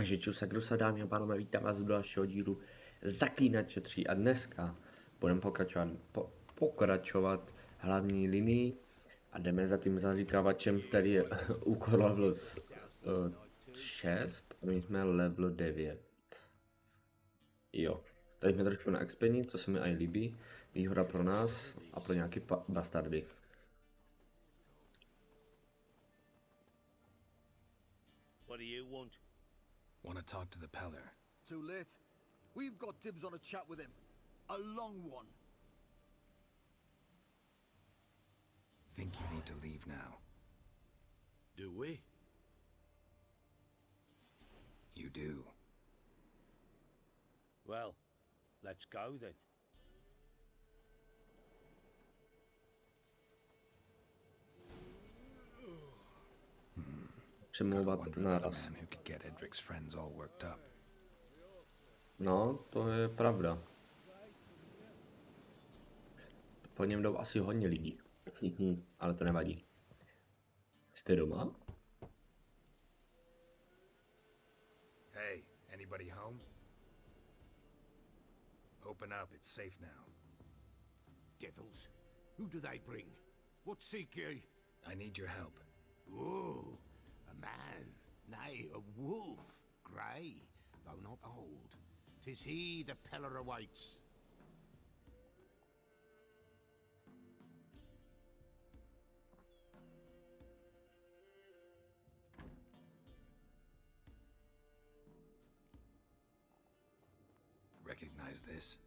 Takže čus a krusa, dámy a pánové, vítám vás u dalšího dílu Zaklínače 3 a dneska budeme pokračovat hlavní linii a jdeme za tím zaříkávačem, který je úkol level 6 a my jsme level 9. Jo, tady jsme trošku na expení, co se mi aj líbí, výhoda pro nás a pro nějaký bastardy. What do you want? Want to talk to the Peller. Too late. We've got dibs on a chat with him. A long one. Think you need to leave now. Do we? You do. Well, let's go then. Přemlouvat Wonder about naraz. a man who could get Edric's friends all worked up. No, to je pravda. Po něm jdou asi hodně lidí. Ale to nevadí. Jste doma? Hey, anybody home? Open up, it's safe now. Devils? Who do they bring? What seek ye? I need your help. Oh, a man, nay, a wolf, grey, though not old. 'Tis he the Peller awaits. Recognize this?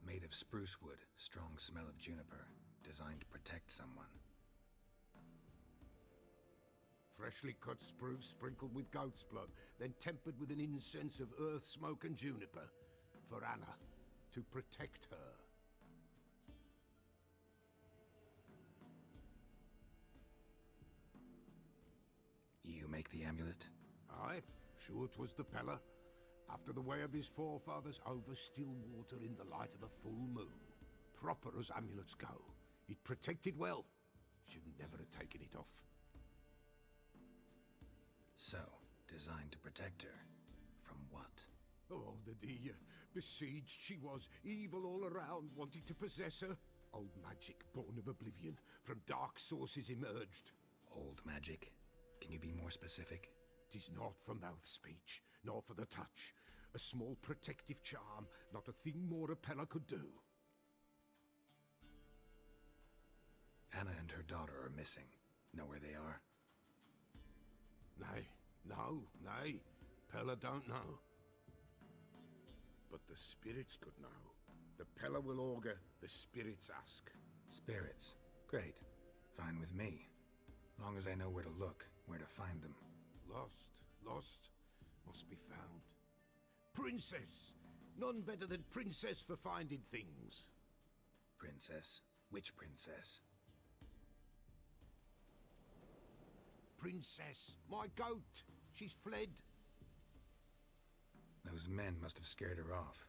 Made of spruce wood, strong smell of juniper, designed to protect someone. Freshly cut spruce sprinkled with goat's blood, then tempered with an incense of earth, smoke and juniper. For Anna, to protect her. You make the amulet? Aye, sure 'twas the Peller. After the way of his forefathers, over still water in the light of a full moon. Proper as amulets go. It protected well. Should never have taken it off. So, designed to protect her. From what? Oh, the besieged she was, evil all around, wanting to possess her. Old magic, born of oblivion, from dark sources emerged. Old magic? Can you be more specific? 'Tis not for mouth speech, nor for the touch. A small protective charm, not a thing more a Peller could do. Anna and her daughter are missing. Know where they are? Nay, nay, Peller don't know. But the spirits could know. The Peller will augur, the spirits ask. Spirits. Great. Fine with me. Long as I know where to look, where to find them. Lost, must be found. Princess! None better than Princess for finding things. Princess? Which princess? Princess, my goat! She's fled. Those men must have scared her off.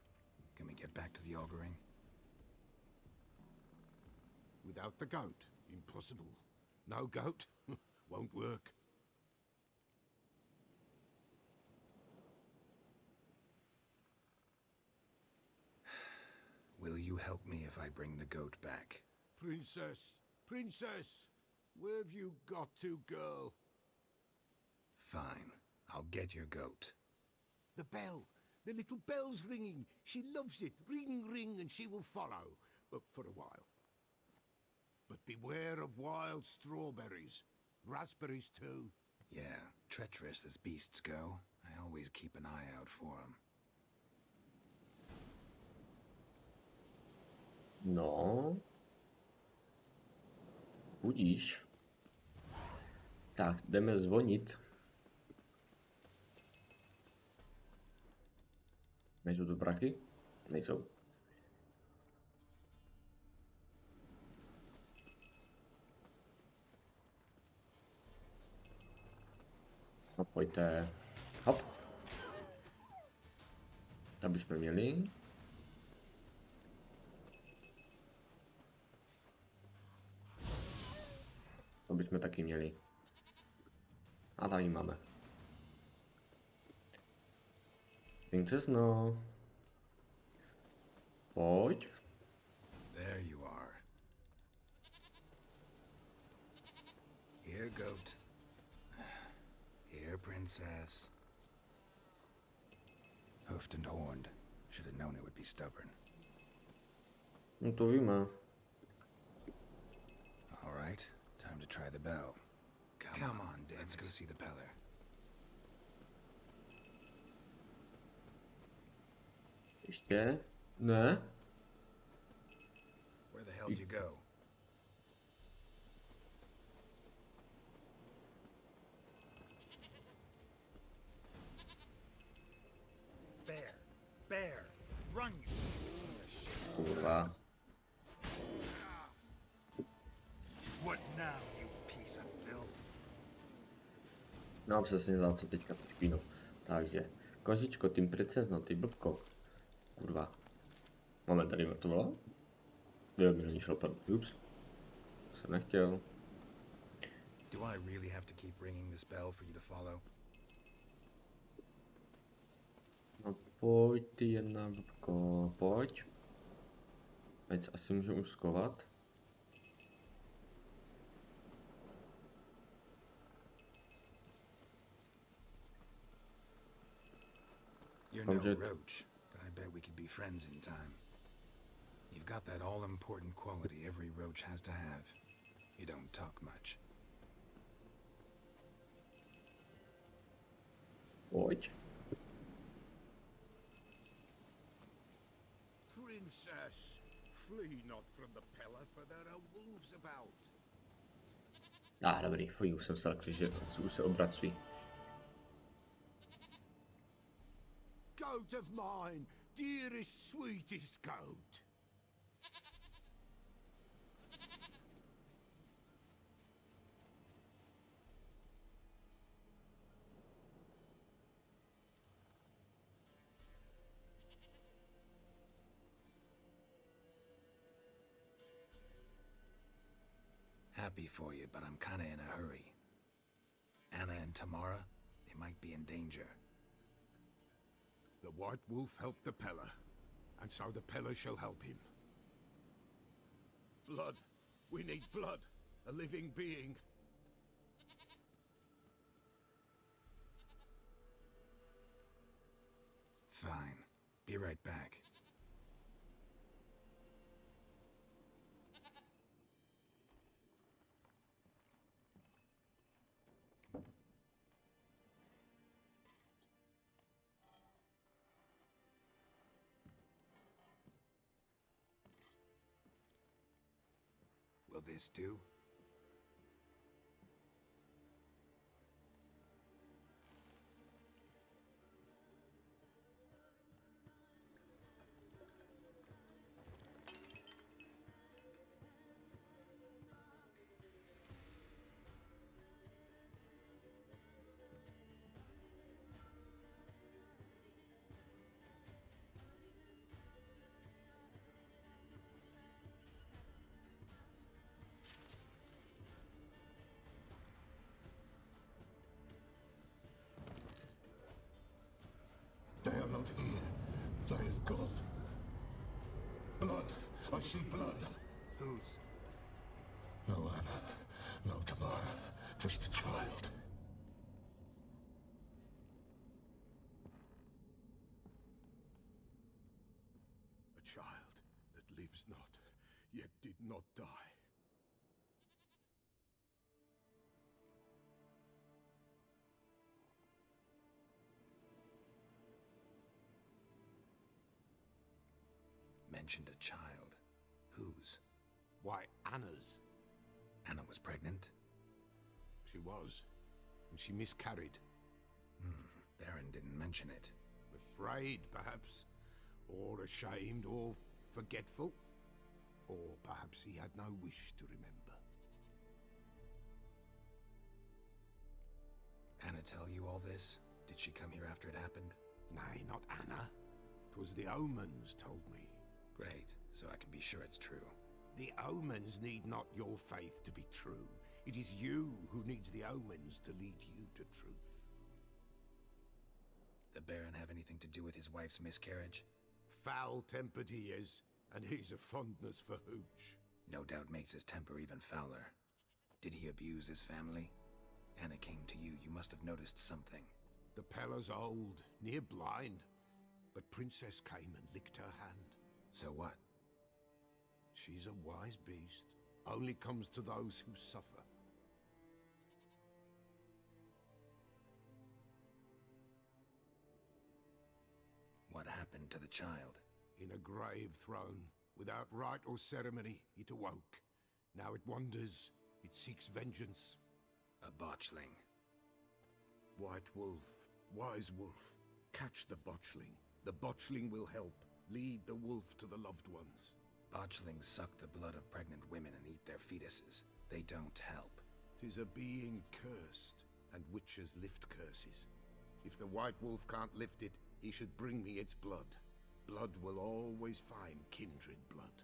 Can we get back to the auguring? Without the goat, impossible. No goat, won't work. Will you help me if I bring the goat back? Princess! Where have you got to, girl? Fine. I'll get your goat. The bell! The little bell's ringing. She loves it. Ring, ring, and she will follow. For a while. But beware of wild strawberries. Raspberries, too. Yeah, treacherous as beasts go. I always keep an eye out for them. No. Budíš. Tak, jdeme zvonit. Nejsou tu prachy? Nejsou. No pojďte. Hop. Tam bychom měli. To bychom taky měli. A tam ji máme. Princezno. Pojď. There you are. Here, goat. Here, princess. Hoofed and horned. Should have known it would be stubborn. No to víme. All right, time to try the bell. Come on, let's go see the Peller. Ještě? Ne? Where the hell did you go? Bear! Run, you... Kurva. What now, you piece of filth? No přesně za co teďka tu špínu. Takže, kozičko, tým princezno, ty blbko. Kurva. Máme tady mrtvola? Jo, mi není šlapat. Ups. Jsem nechtěl. Do I really have to keep ringing this bell for you to follow? No pojď ty jedna blbko, pojď. Ať asi můžu už skovat. You're no Object. roach, but I bet we could be friends in time. You've got that all-important quality every roach has to have. You don't talk much. Pojď. Princess, flee not from the Peller, for there are wolves about. Dobrý, už jsem se tak, že už se obracují. Goat of mine, dearest, sweetest goat. Happy for you, but I'm kinda in a hurry. Anna and Tamara, they might be in danger. The White Wolf helped the Peller, and so the Peller shall help him. Blood. We need blood. A living being. Fine. Be right back. Will this do? They are not here. They is gone. Blood. I see blood. Whose? No Anna. No Tamara. Just a child. A child that lives not, yet did not die. Mentioned a child. Whose? Why, Anna's. Anna was pregnant? She was. And she miscarried. Baron didn't mention it. Afraid, perhaps. Or ashamed, or forgetful. Or perhaps he had no wish to remember. Anna tell you all this? Did she come here after it happened? Nay, not Anna. 'Twas the omens told me. Great, so I can be sure it's true. The omens need not your faith to be true. It is you who needs the omens to lead you to truth. The Baron have anything to do with his wife's miscarriage? Foul-tempered he is, and he's a fondness for hooch. No doubt makes his temper even fouler. Did he abuse his family? Anna came to you. You must have noticed something. The Pella's old, near blind, but Princess came and licked her hand. So what? She's a wise beast, only comes to those who suffer. What happened to the child? In a grave thrown, without rite or ceremony, it awoke. Now it wanders, it seeks vengeance. A botchling. White wolf, wise wolf, catch the botchling. The botchling will help, lead the wolf to the loved ones. Botchlings suck the blood of pregnant women and eat their fetuses. They don't help. 'Tis a being cursed, and witches lift curses. If the white wolf can't lift it, he should bring me its blood. Blood will always find kindred blood.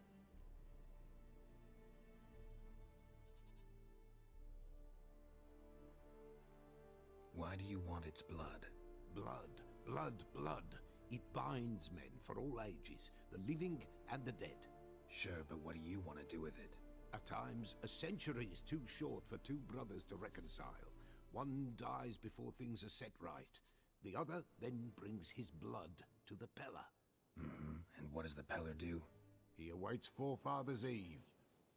Why do you want its blood? Blood, blood, blood. It binds men for all ages, the living and the dead. Sure, but what do you want to do with it? At times, a century is too short for two brothers to reconcile. One dies before things are set right. The other then brings his blood to the Pella. And what does the Peller do? He awaits Forefathers' Eve.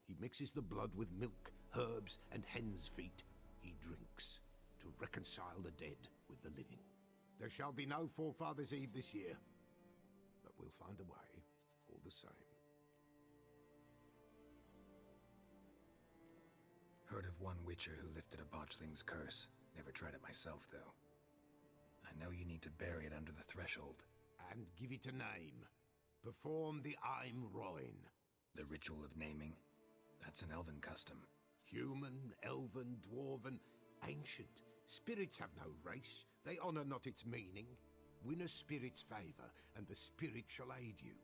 He mixes the blood with milk, herbs, and hen's feet. He drinks to reconcile the dead with the living. There shall be no Forefathers' Eve this year, but we'll find a way, all the same. Heard of one witcher who lifted a botchling's curse. Never tried it myself, though. I know you need to bury it under the threshold. And give it a name. Perform the Aim Roin. The ritual of naming? That's an elven custom. Human, elven, dwarven, ancient. Spirits have no race. They honor not its meaning. Win a spirit's favor, and the spirit shall aid you.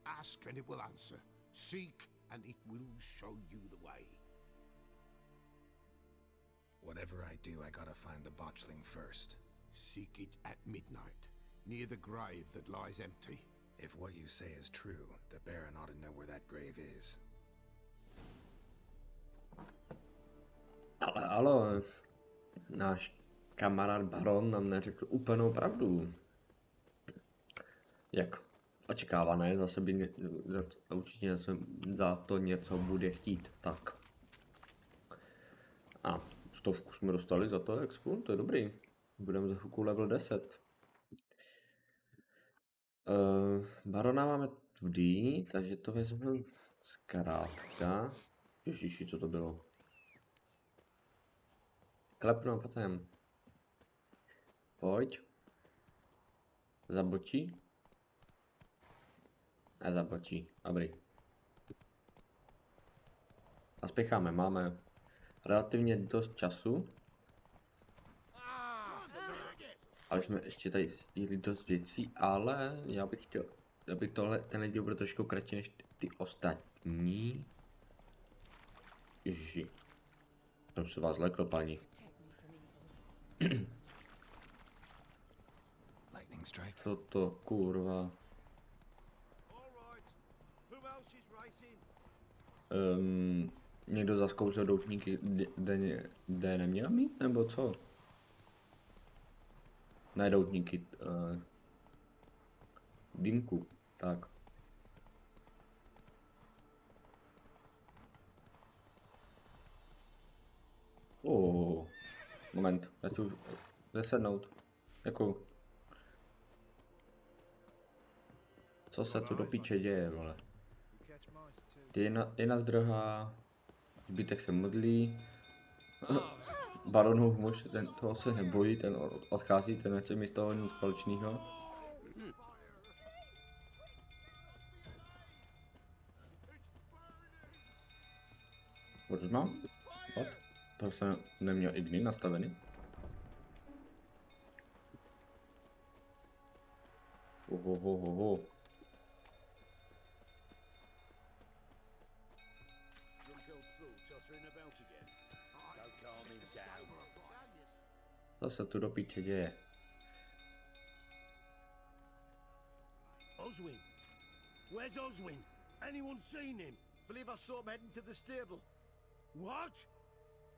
Ask, and it will answer. Seek, and it will show you the way. Whatever I do, I gotta find the botchling first. Seek it at midnight, near the grave that lies empty. If what you say is true, the Baron ought to know where that grave is. Ale náš kamarád Baron nám neřekl úplnou pravdu. Jak očekávané, zase by určitě za to něco bude chtít. Tak. A 100 jsme dostali za to expu, to je dobrý. Budeme za chvilku level 10. Barona máme tudy, takže to vezmeme zkrátka. Ježiši, co to bylo? Klepnu a potom. Pojď. Zabočí. A zabočí. Dobrý. A spěcháme, máme relativně dost času. Ale jsme ještě tady stihli dost věcí, ale já bych chtěl, aby tenhle díl byl trošku kratší než ty ostatní. Ježiši. Jsem se vás lekl, paní. Lightning strike. Co to, kurva? Někdo zaskoušel doutníky, kde neměl mít, nebo co? Ne doutníky, dýmku, tak. Moment, já tu zasednout. Jako... Co se tu do piče děje, vole? Jedna zdrhá, zbytek se modlí. Baronův muž, ten toho se nebojí, ten odchází, ten nechce mít z toho nic společného. Proč mám? What? To jsem neměl igny nastavený. Co se tu do píče děje? Oswin? Where's Oswin? Anyone seen him? Believe I saw him heading to the stable. What?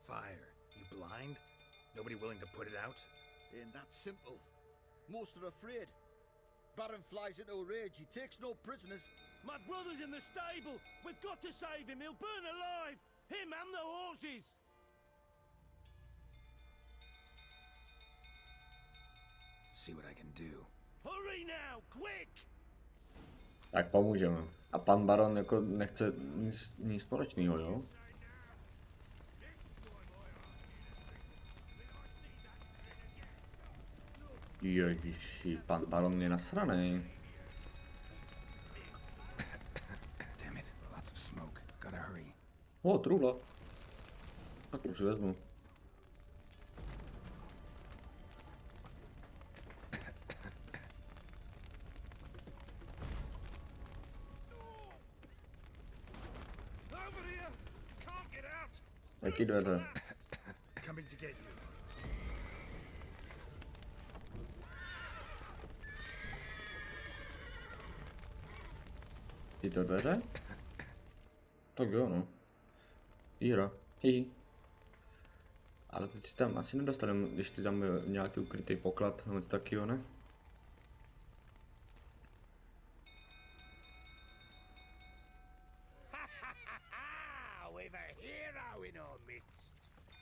Fire. You blind? Nobody willing to put it out? Ain't that simple. Most are afraid. Baron flies into a rage. He takes no prisoners. My brother's in the stable. We've got to save him. He'll burn alive. Him and the horses. See what I can do. Hurry now, quick! Tak pomůžeme. A pan baron jako nechce nic společného, jo? Ježiši, pan baron je nasranej. Damn it, lots of smoke. Gotta hurry. O, truhla. Tak už vezmu. Over here! Can't get out! Jaký dveře? Coming to get you. Tyto dveře? Tak jo, no. Jíra. Hihi. Ale teď si tam asi nedostaneme, když ty tam je nějaký ukrytý poklad, nebo něco takového, ne? We've a hero in our midst.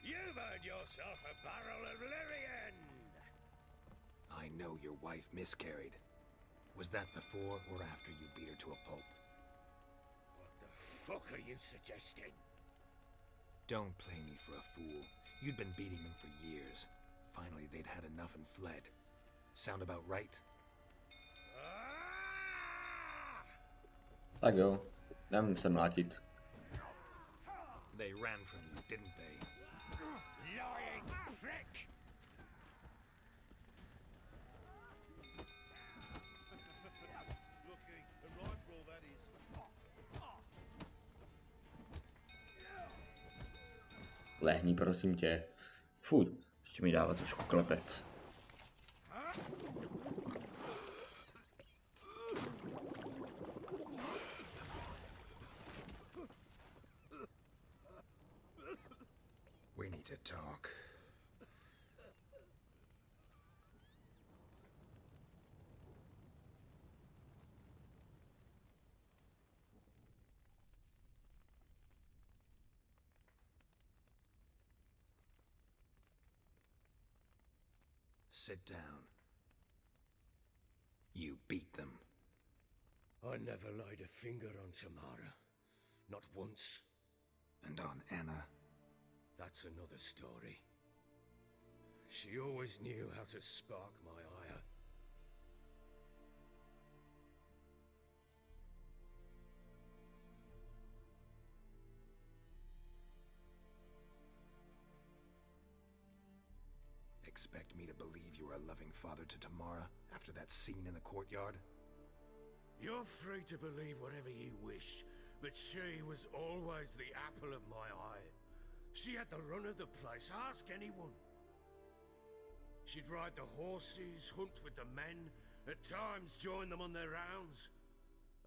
You've earned yourself a barrel of Lyrian. I know your wife miscarried. Was that before or after you beat her to a pulp? What the fuck are you suggesting? Don't play me for a fool. You'd been beating them for years. Finally, they'd had enough and fled. Sound about right? Ah! Tak jo. Jdem se mlátit. They ran from you, didn't they? Lying prick! Lucky. The right brawl, that is. Lehni, prosím tě. Fuj, ještě mi dává trošku klepec. We need to talk. Sit down. You beat them. I never laid a finger on Tamara. Not once. And on Anna. That's another story. She always knew how to spark my ire. Expect me to believe you were a loving father to Tamara after that scene in the courtyard? You're free to believe whatever you wish, but she was always the apple of my eye. She had the run of the place, ask anyone. She'd ride the horses, hunt with the men, at times join them on their rounds.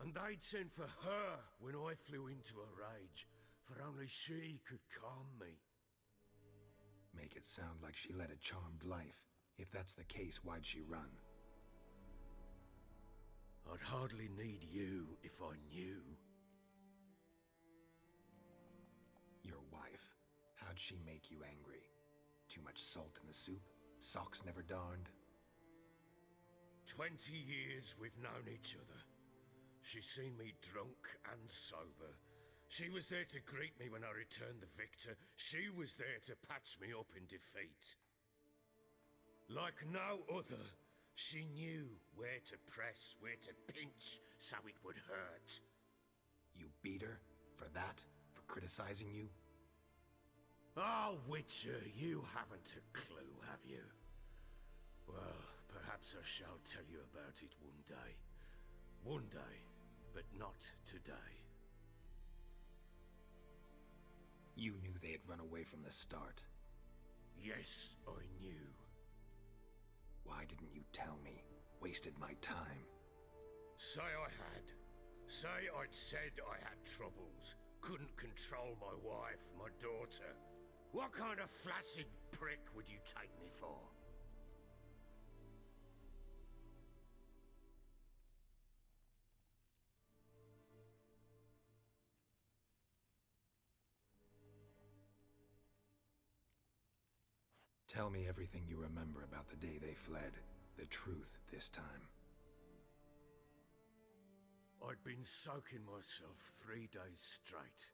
And they'd send for her when I flew into a rage, for only she could calm me. Make it sound like she led a charmed life. If that's the case, why'd she run? I'd hardly need you if I knew. Your wife. How'd she make you angry? Too much salt in the soup? Socks never darned? 20 years we've known each other. She's seen me drunk and sober. She was there to greet me when I returned the victor. She was there to patch me up in defeat. Like no other, she knew where to press, where to pinch, so it would hurt. You beat her? For that? For criticizing you? Oh, Witcher, you haven't a clue, have you? Well, perhaps I shall tell you about it one day. One day, but not today. You knew they had run away from the start. Yes, I knew. Why didn't you tell me? Wasted my time. Say I had. Say I'd said I had troubles. Couldn't control my wife, my daughter. What kind of flaccid prick would you take me for? Tell me everything you remember about the day they fled. The truth this time. I'd been soaking myself 3 days straight.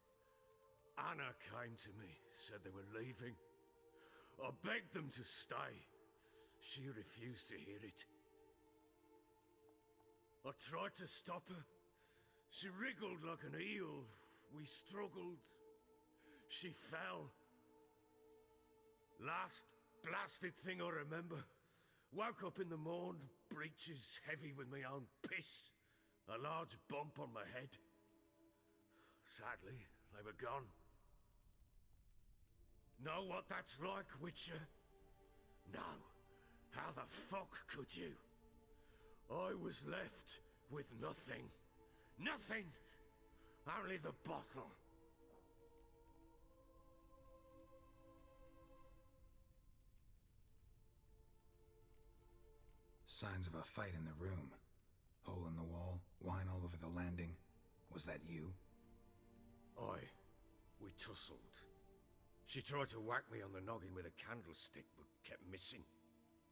Anna came to me, said they were leaving. I begged them to stay. She refused to hear it. I tried to stop her. She wriggled like an eel. We struggled. She fell. Last blasted thing I remember. Woke up in the morn, breeches heavy with my own piss. A large bump on my head. Sadly, they were gone. Know what that's like, Witcher? No. How the fuck could you? I was left with nothing. Nothing! Only the bottle. Signs of a fight in the room. Hole in the wall, wine all over the landing. Was that you? Aye. We tussled. She tried to whack me on the noggin with a candlestick, but kept missing.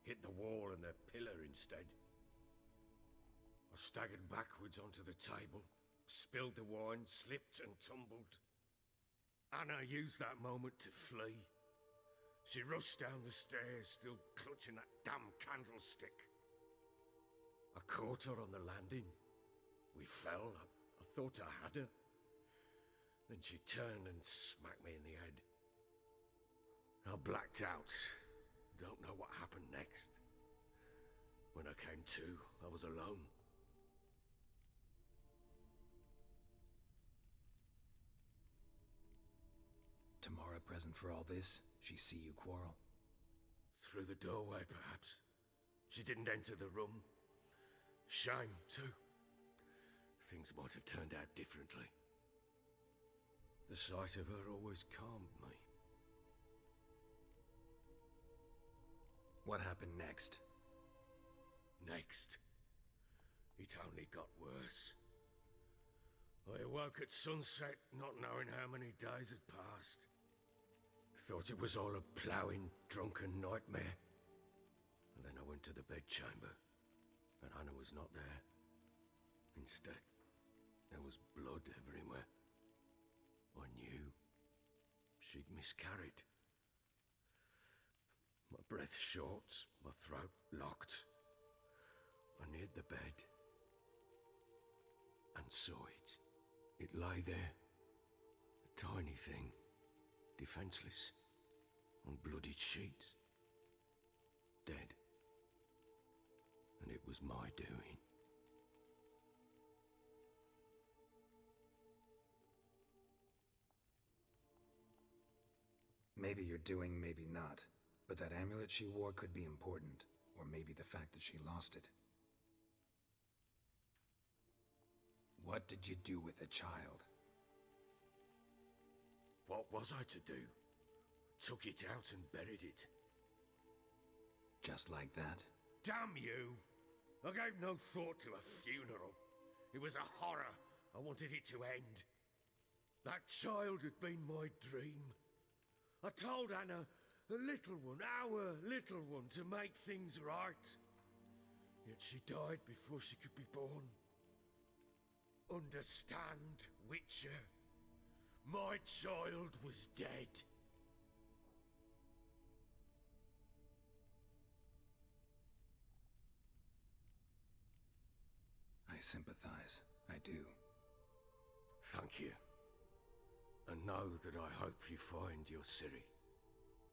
Hit the wall and the pillar instead. I staggered backwards onto the table, spilled the wine, slipped and tumbled. Anna used that moment to flee. She rushed down the stairs, still clutching that damn candlestick. I caught her on the landing. We fell. I thought I had her. Then she turned and smacked me in the head. I blacked out. Don't know what happened next. When I came to, I was alone. Tamara present for all this? She see you quarrel? Through the doorway, perhaps. She didn't enter the room. Shame, too. Things might have turned out differently. The sight of her always calmed me. What happened next? Next, it only got worse. I awoke at sunset, not knowing how many days had passed. Thought it was all a ploughing, drunken nightmare. And then I went to the bedchamber, and Anna was not there. Instead, there was blood everywhere. I knew she'd miscarried. My breath short, my throat locked. I neared the bed and saw it. It lay there, a tiny thing, defenseless, on bloodied sheets, dead. And it was my doing. Maybe you're doing, maybe not. But that amulet she wore could be important. Or maybe the fact that she lost it. What did you do with the child? What was I to do? Took it out and buried it. Just like that? Damn you! I gave no thought to a funeral. It was a horror. I wanted it to end. That child had been my dream. I told Anna, the little one, our little one, to make things right. Yet she died before she could be born. Understand, Witcher? My child was dead. I sympathize. I do. Thank you. And know that I hope you find your Ciri.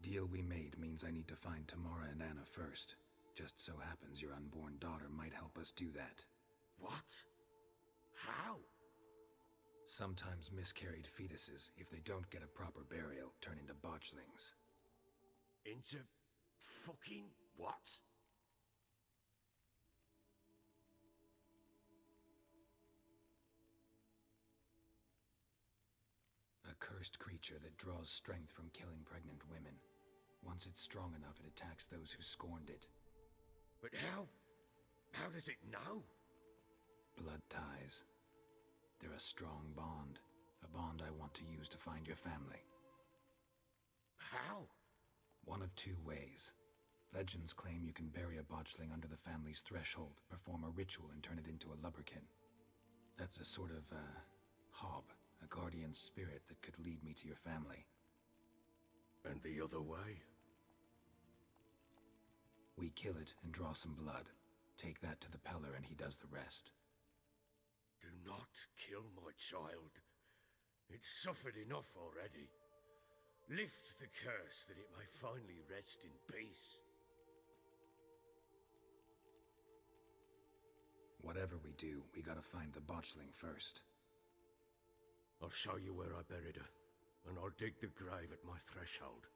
Deal we made means I need to find Tamara and Anna first. Just so happens your unborn daughter might help us do that. What? How? Sometimes miscarried fetuses, if they don't get a proper burial, turn into botchlings. Into fucking what? cursed creature that draws strength from killing pregnant women. Once it's strong enough, it attacks those who scorned it. But how? How does it know? Blood ties. They're a strong bond. A bond I want to use to find your family. How? One of two ways. Legends claim you can bury a botchling under the family's threshold, perform a ritual, and turn it into a lubberkin. That's a sort of, hob, a guardian spirit that could lead me to your family. And the other way? We kill it and draw some blood. Take that to the Peller and he does the rest. Do not kill my child. It's suffered enough already. Lift the curse that it may finally rest in peace. Whatever we do, we gotta find the botchling first. I'll show you where I buried her, and I'll dig the grave at my threshold.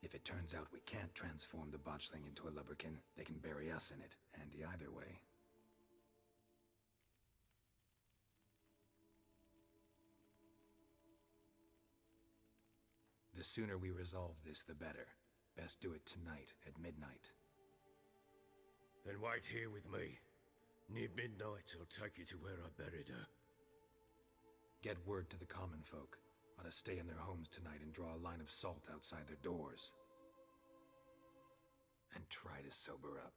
If it turns out we can't transform the botchling into a lubberkin, they can bury us in it. Handy either way. The sooner we resolve this, the better. Best do it tonight, at midnight. Then wait here with me. Near midnight, I'll take you to where I buried her. Get word to the common folk. Ought to stay in their homes tonight and draw a line of salt outside their doors. And try to sober up.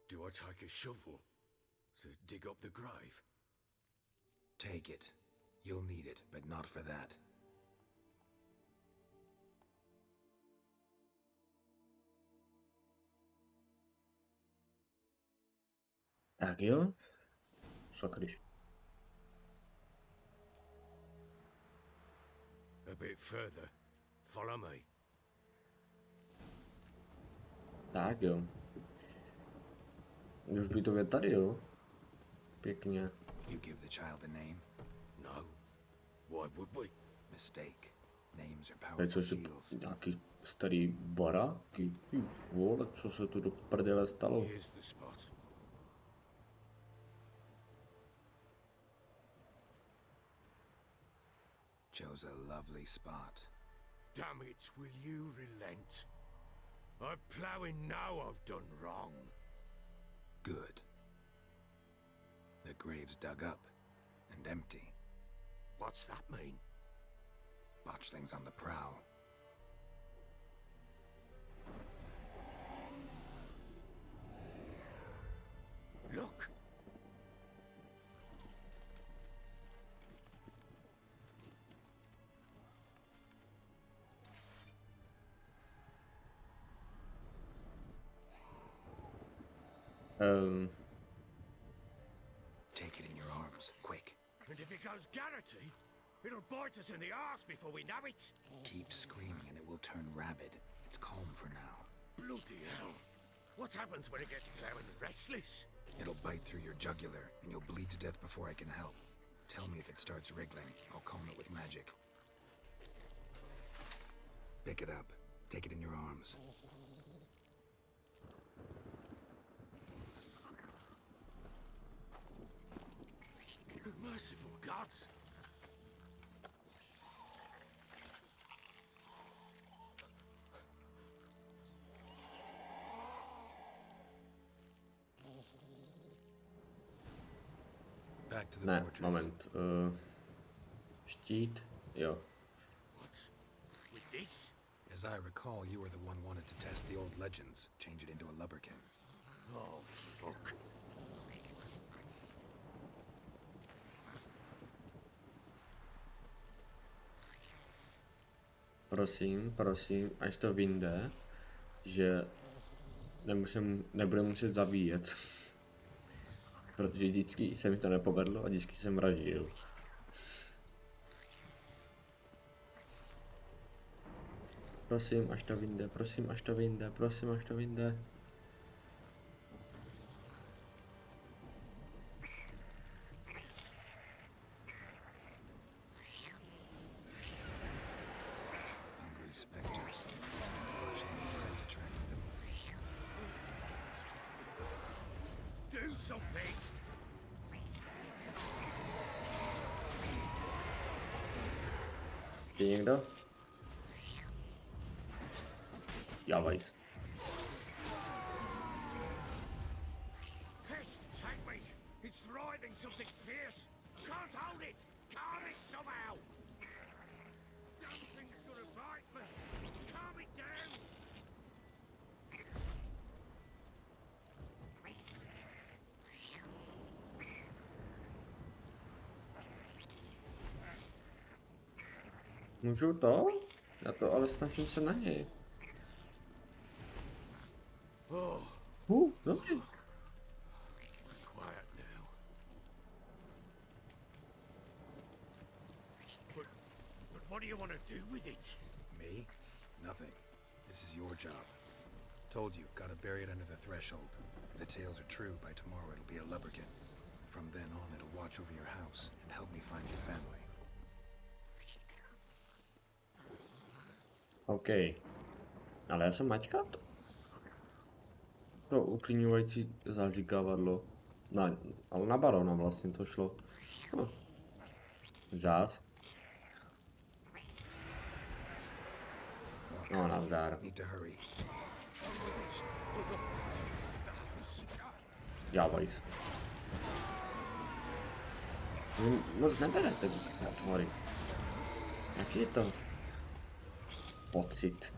Do I take a shovel to dig up the grave? Take it. You'll need it, but not for that. Tak jo. Sakryš. A bit further. Follow me. Tak jo. Už by to být tady, jo? Pěkně. You give the child a name? No. Why would we? Mistake. Names are To je powerful co si seals. nějaký starý baráky. Ty vole, co se tu do prdele stalo? Here's the spot. Chose a lovely spot. Damn it, will you relent? I'm ploughing now I've done wrong. Good. The grave's dug up and empty. What's that mean? Botchling's on the prowl. Look! Take it in your arms, quick. And if it goes Garrity, it'll bite us in the arse before we know it. Keep screaming and it will turn rabid. It's calm for now. Bloody hell. What happens when it gets ploughing restless? It'll bite through your jugular, and you'll bleed to death before I can help. Tell me if it starts wriggling. I'll calm it with magic. Pick it up. Take it in your arms. Merciful gods. Back to the Ne, fortress. moment. Štít, jo. What? With this? As I recall, you were the one wanted to test the old legends, change it into a lubberkin. Oh, fuck. Prosím, až to vyjde, že nebude muset zabíjet. Protože vždycky se mi to nepovedlo a vždycky jsem vraždil. Prosím, až to vyjde, prosím, až to vyjde, prosím, až to vyjde. Hungry specters. Botchling scent attracted them. Do something! Je někdo? Já vajs. Pest, take me! It's thriving something fierce! Can't hold it! Calm it somehow! Damn thing's gonna bite me! Calm it down! Můžu to? Já to ale snažím se na něj. Oh, Dobře. quiet now. But what do you want to do with it? Me? Nothing. This is your job. Told you, gotta bury it under the threshold. If the tales are true, by tomorrow it'll be a lubberkin. From then on, it'll watch over your house and help me find your family. OK. Ale já jsem mačkat? To uklidňující zaříkávadlo. Ale na barona vlastně to šlo. Zás. No, nazdar. Need to hurry. Já vajs. Moc neberete, tvory. Jaký je to pocit?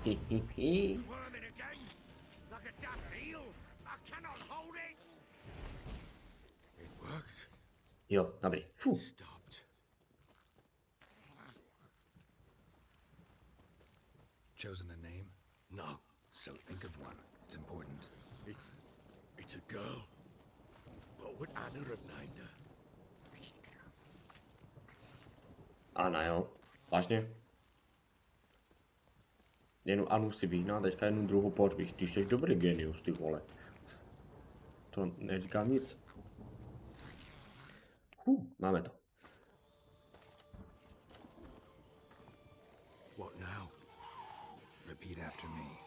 Squirming again, like a daft eel. I cannot hold it. It worked. Jo, dobrý. Fuh. Stopped. Chosen a name? No, So think of one. It's important. it's a girl. What would Anna have named her? Ana, jo. Vážně? Jenom Anu si vyhná, teďka jednu druhou porvíš. Ty jsi dobrý genius, ty vole. To neříkám nic. Máme to. What now? Repeat after me.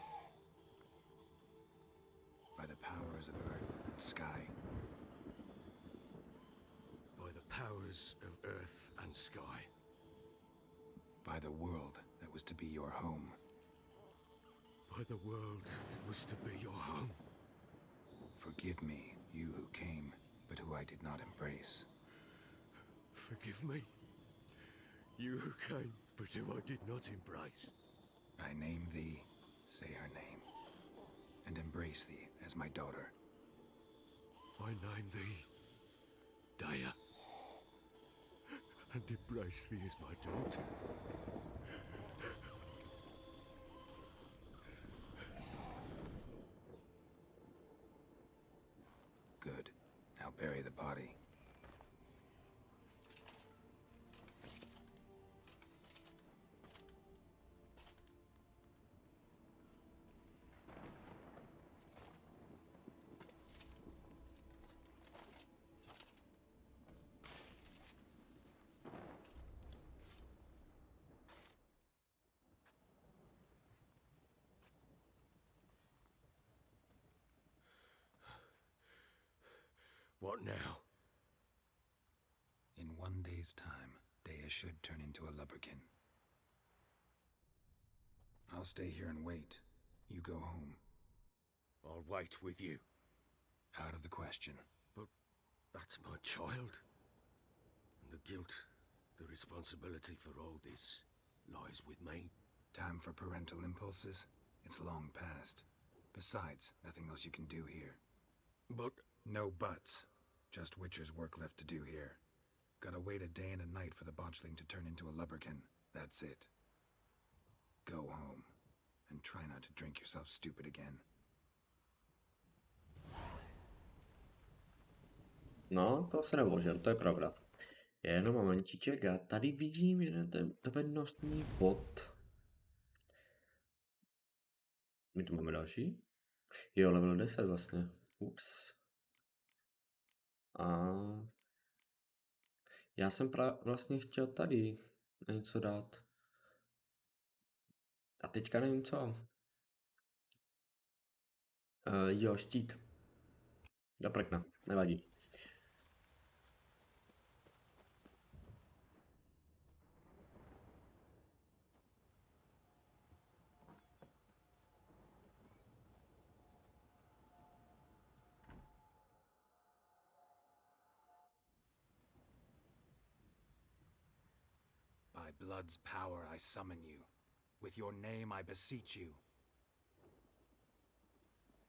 By the powers of earth and sky. By the powers of earth and sky. By the world that was to be your home. By the world that was to be your home. Forgive me, you who came, but who I did not embrace. Forgive me. You who came, but who I did not embrace. I name thee, say her name, and embrace thee as my daughter. I name thee Daya, and embrace thee as my daughter. Good. Now bury the body. What now? In 1 day's time, Dea should turn into a lubberkin. I'll stay here and wait. You go home. I'll wait with you. Out of the question. But that's my child. And the guilt, the responsibility for all this lies with me. Time for parental impulses? It's long past. Besides, nothing else you can do here. But No buts. Just Witcher's work left to do here. Gotta wait a day and a night for the botchling to turn into a lubberkin. That's it. Go home. And try not to drink yourself stupid again. No, to se nevložil, to je pravda. Jenom momentíček, já tady vidím jeden ten dovednostní bod. My tu máme další? Jo, level 10 vlastně. Ups. A já jsem vlastně chtěl tady něco dát. A teďka nevím co. Jo, štít. Do prkna, nevadí. By blood's power I summon you. With your name I beseech you.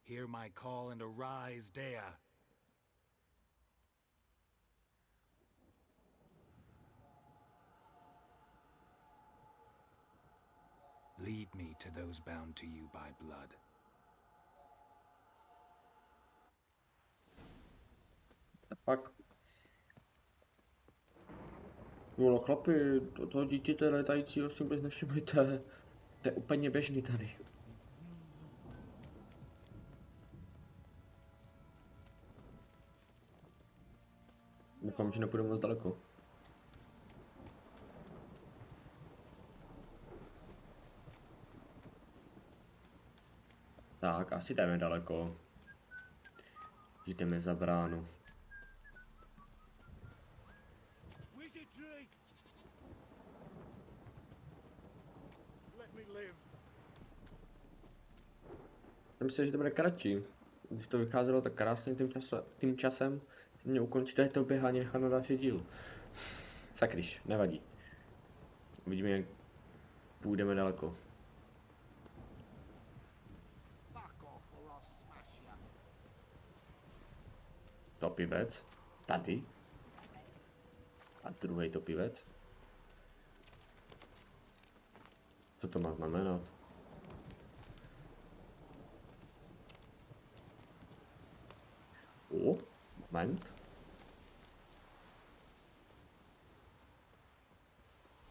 Hear my call and arise, Dea. Lead me to those bound to you by blood. Pak. Vole, chlapi, toho dítěte létajícího si vůbec nevšimněte. To je úplně běžný tady. Doufám, že nepůjdu moc daleko. Tak, asi jdeme daleko. Jdeme za bránu. Wizardry! Let me live. Já myslím, že to bude kratší. Když to vycházelo tak krásně tím časem, mě ukončit tady to běhání nechat na další díl. Sakryš, nevadí. Uvidíme, jak půjdeme daleko. Topivec. Tady. A druhý topivec. Co to má znamenat? O, moment.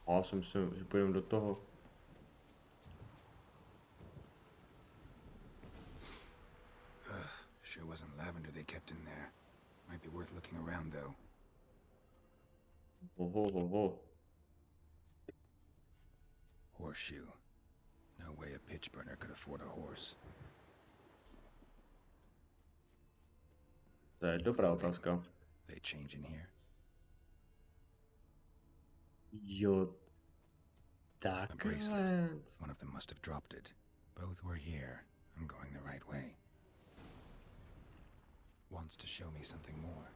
A já jsem si, že půjdeme do toho. Sure wasn't lavender they kept in there. Might be worth looking around, though. Oho. Horseshoe. No way a pitch burner could afford a horse. To je dobrá otázka. They change in here? Jo. A bracelet. Takhle. One of them must have dropped it. Both were here. I'm going the right way. Wants to show me something more.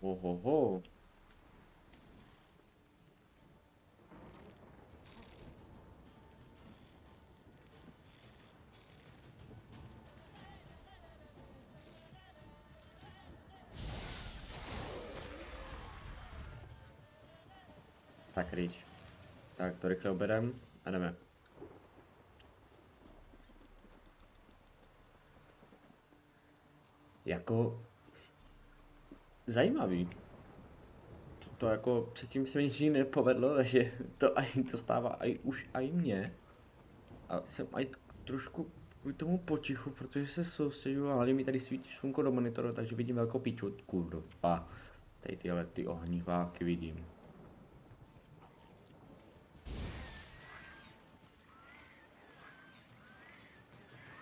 Oho. Tak ryč. Tak to rychle oberem a jdeme. Jako zajímavý. To jako předtím se mi nic nepovedlo, takže to stává už i mně. A jsem i trošku kvůli tomu potichu, protože se soustředuju a hlavně mi tady svítí slunko do monitoru, takže vidím velkou piču. Kurva. Tady tyhle ty ohníváky vidím.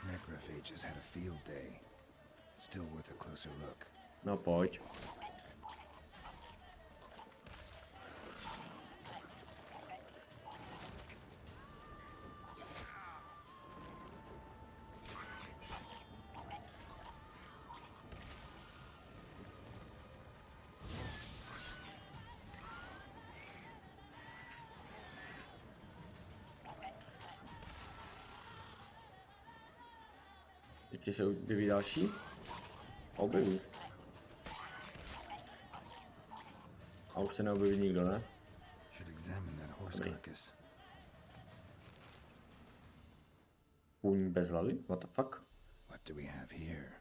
Necrophages had a field day. Still worth a closer look. No pojď. Ještě se objeví další? Objeví. A už se neobjeví nikdo, ne? Should examine that horse Okay. carcass. Kůň bez hlavy? What the fuck? What do we have here?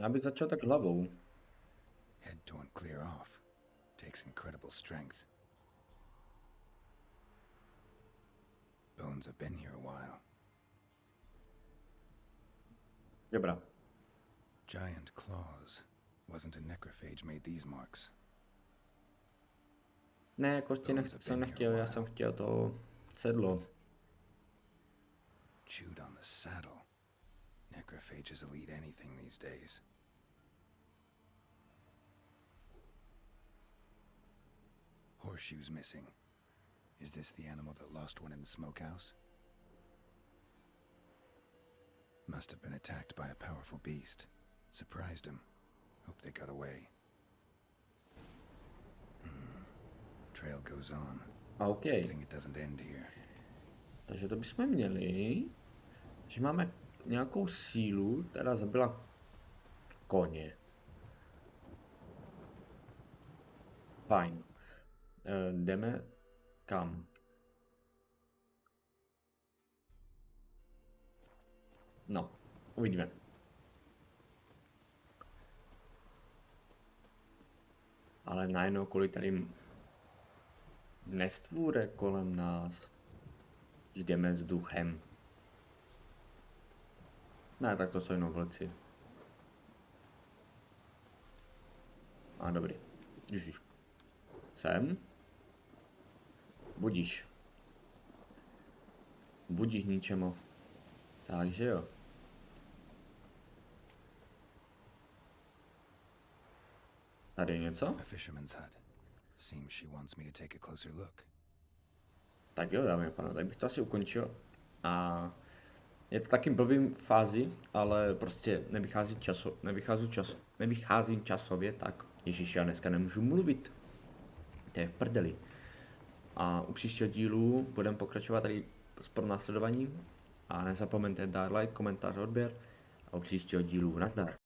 Já bych začal tak hlavou. Head torn clear off. Takes incredible strength. Bones have been here a while. Dobrá. Giant claws. Wasn't a necrophage made these marks. Ne, kosti jsem nechtěl, já jsem chtěl to sedlo. chewed on the saddle. Necrophages will eat anything these days. Horseshoes missing. Is this the animal that lost one in the smokehouse? Must have been attacked by a powerful beast. Surprised him. Hope they got away. Trail goes on. OK. I think it doesn't end here. Takže to bychom měli, že máme nějakou sílu, která zabila koně. Fajn. Jdeme kam? No, uvidíme. Ale najednou kvůli tady nestvůre kolem nás, jdeme s duchem. Ne, tak to jsou jenom vlci. A dobrý. Ježiš. Sem. Budíš. Budíš ničemu. Takže jo. Tady je něco? A fisherman's hut. Seems she wants me to take a closer look. Tak jo, dámy a pánové, tak bych to asi ukončil. A je to taky blbým fázi, ale prostě nevycházím časově, tak ježiš, já dneska nemůžu mluvit. To je v prdeli. A u příštího dílu budeme pokračovat tady s pronásledováním. A nezapomeňte dát like, komentář, odběr. A u příštího dílu nazdar.